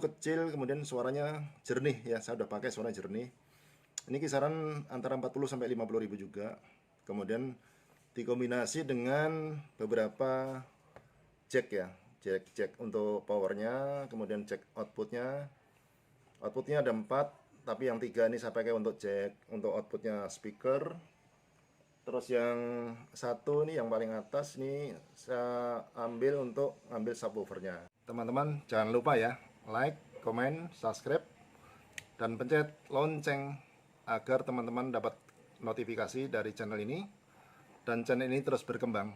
kecil, kemudian suaranya jernih ya. Saya udah pakai suara jernih. Ini kisaran antara 40 sampai 50 ribu juga. Kemudian dikombinasi dengan beberapa jack ya, jack untuk powernya, kemudian jack outputnya. Outputnya ada 4, tapi yang 3 ini saya pakai untuk jack untuk outputnya speaker. Terus yang satu ini yang paling atas ini saya ambil untuk ambil subwoofernya. Teman-teman jangan lupa ya, like, komen, subscribe, dan pencet lonceng agar teman-teman dapat notifikasi dari channel ini dan channel ini terus berkembang.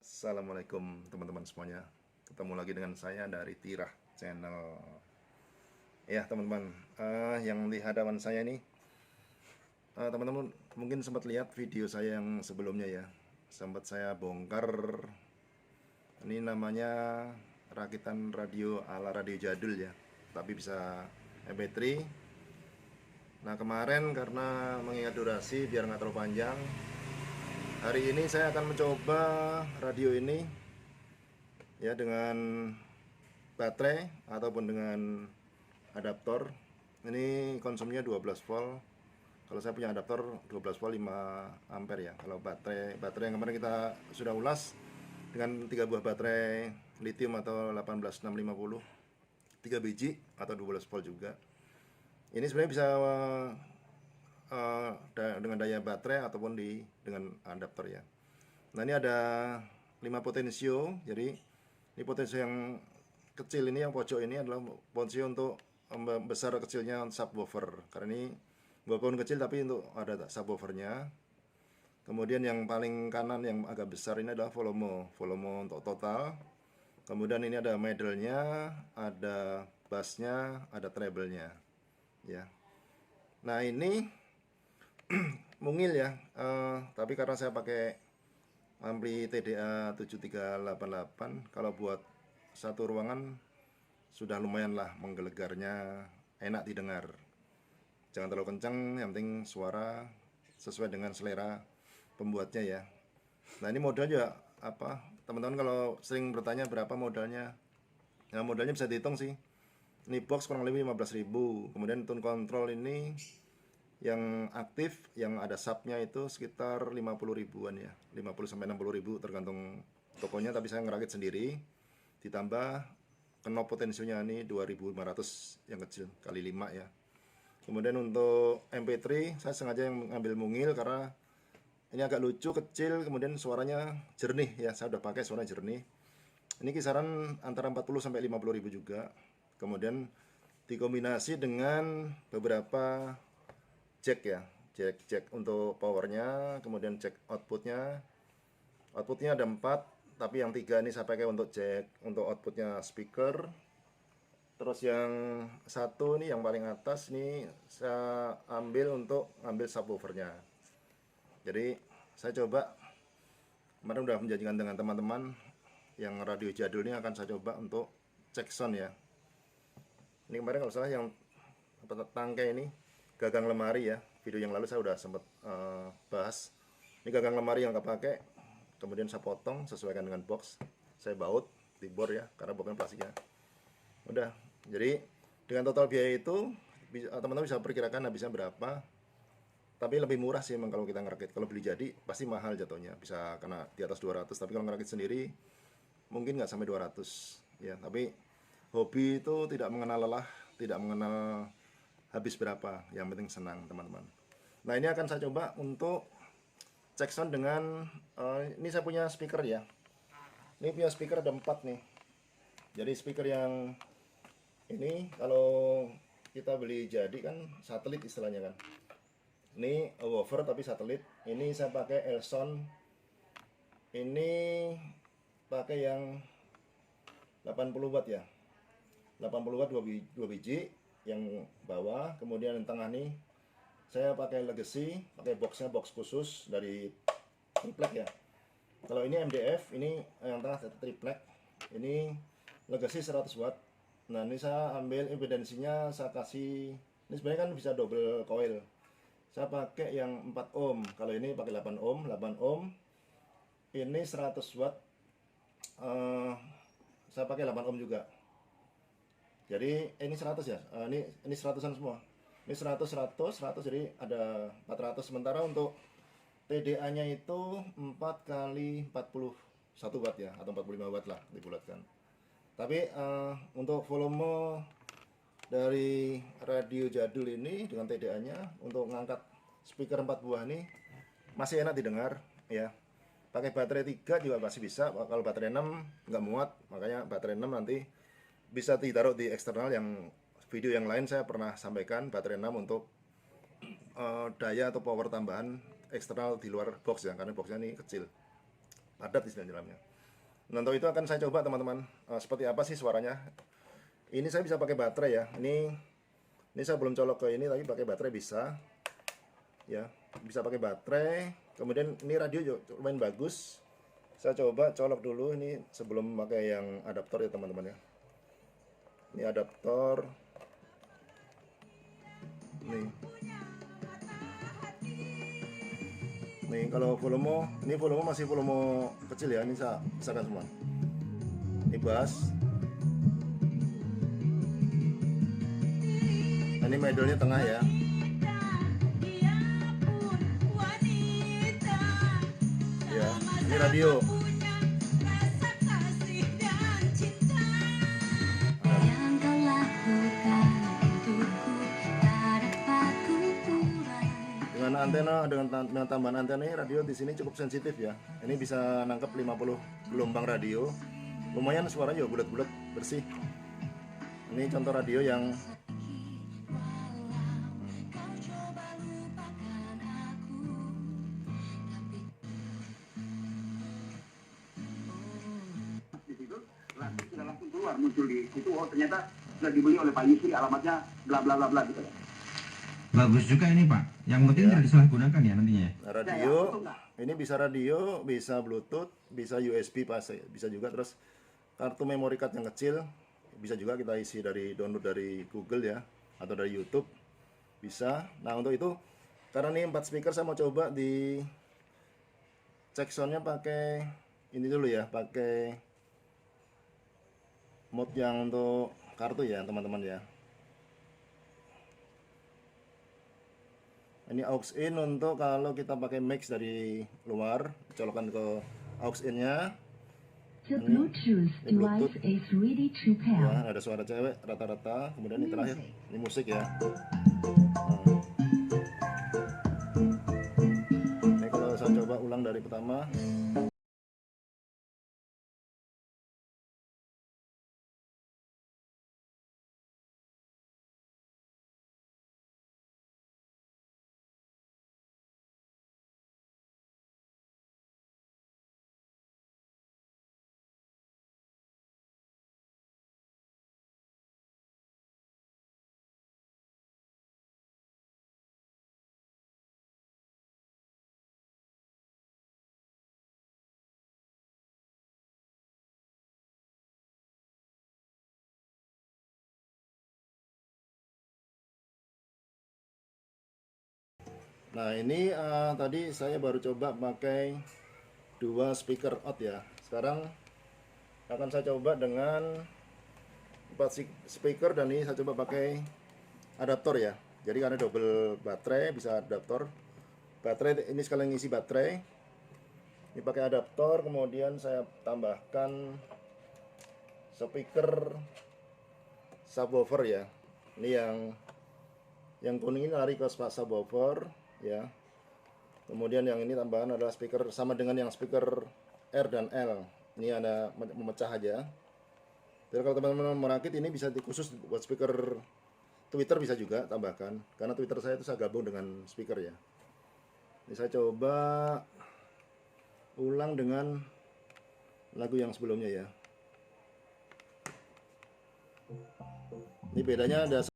Assalamualaikum teman-teman semuanya. Ketemu lagi dengan saya dari Tirah Channel. Ya teman-teman, yang di hadapan saya ini, teman-teman mungkin sempat lihat video saya yang sebelumnya ya. Sempat saya bongkar. Ini namanya rakitan radio ala radio jadul ya, tapi bisa MP3. Nah kemarin karena mengingat durasi biar nggak terlalu panjang, hari ini saya akan mencoba radio ini ya dengan baterai ataupun dengan adaptor. Ini konsumnya 12 volt. Kalau saya punya adaptor 12 volt 5 ampere ya. Kalau baterai yang kemarin kita sudah ulas dengan 3 buah baterai lithium atau 18650, 3 biji atau 12 volt juga. Ini sebenarnya bisa dengan daya baterai ataupun dengan adaptor ya. Nah ini ada 5 potensio. Jadi ini potensio yang kecil ini, yang pojok ini adalah potensio untuk besar kecilnya subwoofer. Karena ini walaupun kecil tapi untuk ada subwoofernya. Kemudian yang paling kanan yang agak besar ini adalah volume untuk total. Kemudian ini ada middle-nya, ada bass-nya, ada treble-nya ya. Nah ini mungil ya, tapi karena saya pakai ampli TDA 7388, kalau buat satu ruangan sudah lumayan lah menggelegarnya, enak didengar. Jangan terlalu kencang, yang penting suara sesuai dengan selera pembuatnya ya. Nah ini modal juga apa, teman-teman kalau sering bertanya berapa modalnya, nah modalnya bisa dihitung sih. Ini box kurang lebih 15.000. Kemudian tone control ini yang aktif, yang ada subnya itu sekitar 50 ribuan ya, 50 sampai 60 ribu tergantung tokonya, tapi saya ngerakit sendiri. Ditambah knob potensionya ini 2500 yang kecil kali 5 ya. Kemudian untuk MP3 saya sengaja yang mengambil mungil karena ini agak lucu, kecil, kemudian suaranya jernih ya. Saya udah pakai suara jernih. Ini kisaran antara 40 sampai 50 ribu juga. Kemudian dikombinasi dengan beberapa jack ya, jack untuk powernya, kemudian jack outputnya. Outputnya ada 4, tapi yang 3 ini saya pakai untuk jack untuk outputnya speaker. Terus yang satu ini yang paling atas ini saya ambil untuk ambil subwoofernya. Jadi saya coba, kemarin udah menjanjikan dengan teman-teman yang radio jadul ini akan saya coba untuk cek sound ya. Ini kemarin kalau salah yang tangkai ini gagang lemari ya, video yang lalu saya udah sempat bahas. Ini gagang lemari yang kepake, kemudian saya potong sesuaikan dengan box, saya baut di bor ya, karena boxnya plastiknya. Udah, jadi dengan total biaya itu teman-teman bisa perkirakan habisnya berapa. Tapi lebih murah sih emang kalau kita ngerakit. Kalau beli jadi pasti mahal jatuhnya, bisa kena di atas 200. Tapi kalau ngerakit sendiri mungkin nggak sampai 200 ya. Tapi hobi itu tidak mengenal lelah, tidak mengenal habis berapa, yang penting senang teman-teman. Nah ini akan saya coba untuk cek sound dengan ini saya punya speaker ya. Ini punya speaker ada 4 nih. Jadi speaker yang ini kalau kita beli jadi kan satelit istilahnya kan. Ini woofer tapi satelit. Ini saya pakai Elson. Ini pakai yang 80 watt ya. 80 watt 2 biji yang bawah. Kemudian yang tengah nih saya pakai Legacy, pakai boxnya box khusus dari triplek ya. Kalau ini MDF, ini yang tengah triplek. Ini Legacy 100 watt. Nah ini saya ambil impedansinya, saya kasih, ini sebenarnya kan bisa double coil, saya pakai yang 4 ohm. Kalau ini pakai 8 ohm. 8 ohm ini 100 watt, saya pakai 8 ohm juga. Jadi ini 100 ya, ini 100an semua. Ini 100 100 100, jadi ada 400. Sementara untuk TDA nya itu 4 kali 41 watt ya, atau 45 watt lah dibulatkan. Tapi untuk volume dari radio jadul ini dengan TDA nya untuk ngangkat speaker 4 buah ini masih enak didengar ya. Pakai baterai 3 juga masih bisa. Kalau baterai 6 nggak muat, makanya baterai 6 nanti bisa ditaruh di eksternal. Yang video yang lain saya pernah sampaikan baterai 6 untuk daya atau power tambahan eksternal di luar box ya, karena boxnya ini kecil, padat di dalamnya. Nah, untuk itu akan saya coba teman-teman, seperti apa sih suaranya. Ini saya bisa pakai baterai ya. Ini saya belum colok ke ini, tapi pakai baterai bisa ya, bisa pakai baterai. Kemudian ini radio lumayan bagus. Saya coba colok dulu ini sebelum pakai yang adaptor ya teman-teman ya. Ini adaptor. Nih kalau volume, ini volume masih volume kecil ya. Ini saya besarkan semua. Ini bass. Nah, ini middle-nya tengah ya. Ya, ini radio. Dengan antena, dengan tambahan antena ini, radio di sini cukup sensitif ya. Ini bisa nangkep 50 gelombang radio. Lumayan suaranya juga bulat-bulat, bersih. Ini contoh radio yang sudah langsung keluar muncul di situ. Oh ternyata sudah dibeli oleh Pak Yusri, alamatnya bla bla bla bla gitu ya. Bagus juga ini Pak. Yang penting tidak disalahgunakan ya nantinya. Nah, radio ini bisa radio, bisa Bluetooth, bisa USB bisa juga. Terus kartu memory card yang kecil bisa juga kita isi dari download dari Google ya, atau dari YouTube bisa. Nah untuk itu, karena ini 4 speaker, saya mau coba di cek soundnya pakai ini dulu ya, pakai mode yang untuk kartu ya teman-teman ya. Ini aux in untuk kalau kita pakai mix dari luar, colokan ke aux in nya. The Bluetooth device is ready to pair. Ya, ada suara cewek rata-rata. Kemudian ini terakhir, ini musik ya. Ini kalau saya coba ulang dari pertama. Nah ini tadi saya baru coba pakai 2 speaker out ya. Sekarang akan saya coba dengan 4 speaker, dan ini saya coba pakai adaptor ya. Jadi karena double baterai bisa adaptor. Baterai ini sekalian ngisi baterai. Ini pakai adaptor, kemudian saya tambahkan speaker subwoofer ya. Ini yang kuning ini lari ke subwoofer ya. Kemudian yang ini tambahan adalah speaker sama dengan yang speaker R dan L. Ini ada memecah aja. Jadi kalau teman-teman merakit ini bisa khusus buat speaker Twitter bisa juga tambahkan. Karena Twitter saya itu saya gabung dengan speaker ya. Ini saya coba ulang dengan lagu yang sebelumnya ya. Ini bedanya ada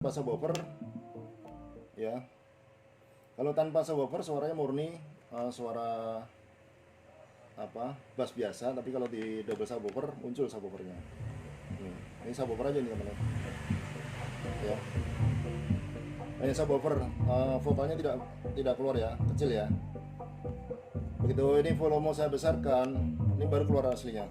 subwoofer ya. Kalau tanpa subwoofer suaranya murni suara bass biasa, tapi kalau di double subwoofer muncul subwoofernya. Ini subwoofer aja nih teman-teman ya. Hanya subwoofer, vokalnya tidak keluar ya, kecil ya. Begitu ini volume saya besarkan, ini baru keluar aslinya.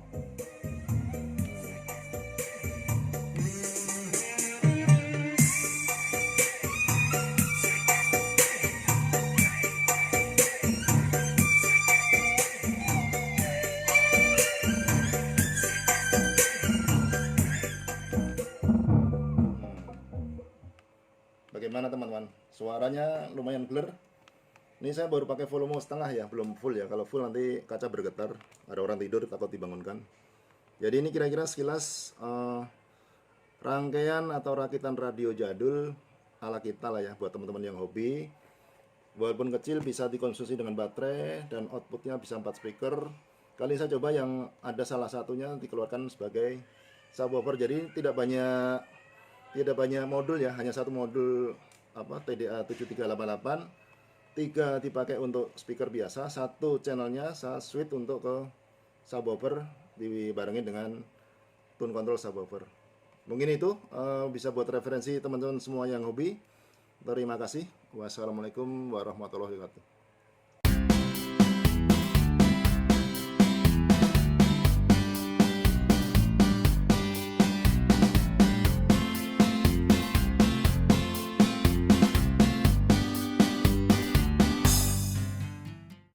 Bagaimana teman-teman? Suaranya lumayan clear. Ini saya baru pakai volume setengah ya, belum full ya. Kalau full nanti kaca bergetar, ada orang tidur takut dibangunkan. Jadi ini kira-kira sekilas rangkaian atau rakitan radio jadul ala kita lah ya, buat teman-teman yang hobi. Walaupun kecil bisa dikonsumsi dengan baterai dan outputnya bisa 4 speaker. Kali ini saya coba yang ada salah satunya dikeluarkan sebagai subwoofer. Jadi tidak banyak modul ya, hanya satu modul TDA 7388. 3 dipakai untuk speaker biasa, 1 channelnya saya switch untuk ke subwoofer dibarengin dengan tune control subwoofer. Mungkin itu bisa buat referensi teman-teman semua yang hobi. Terima kasih. Wassalamualaikum warahmatullahi wabarakatuh.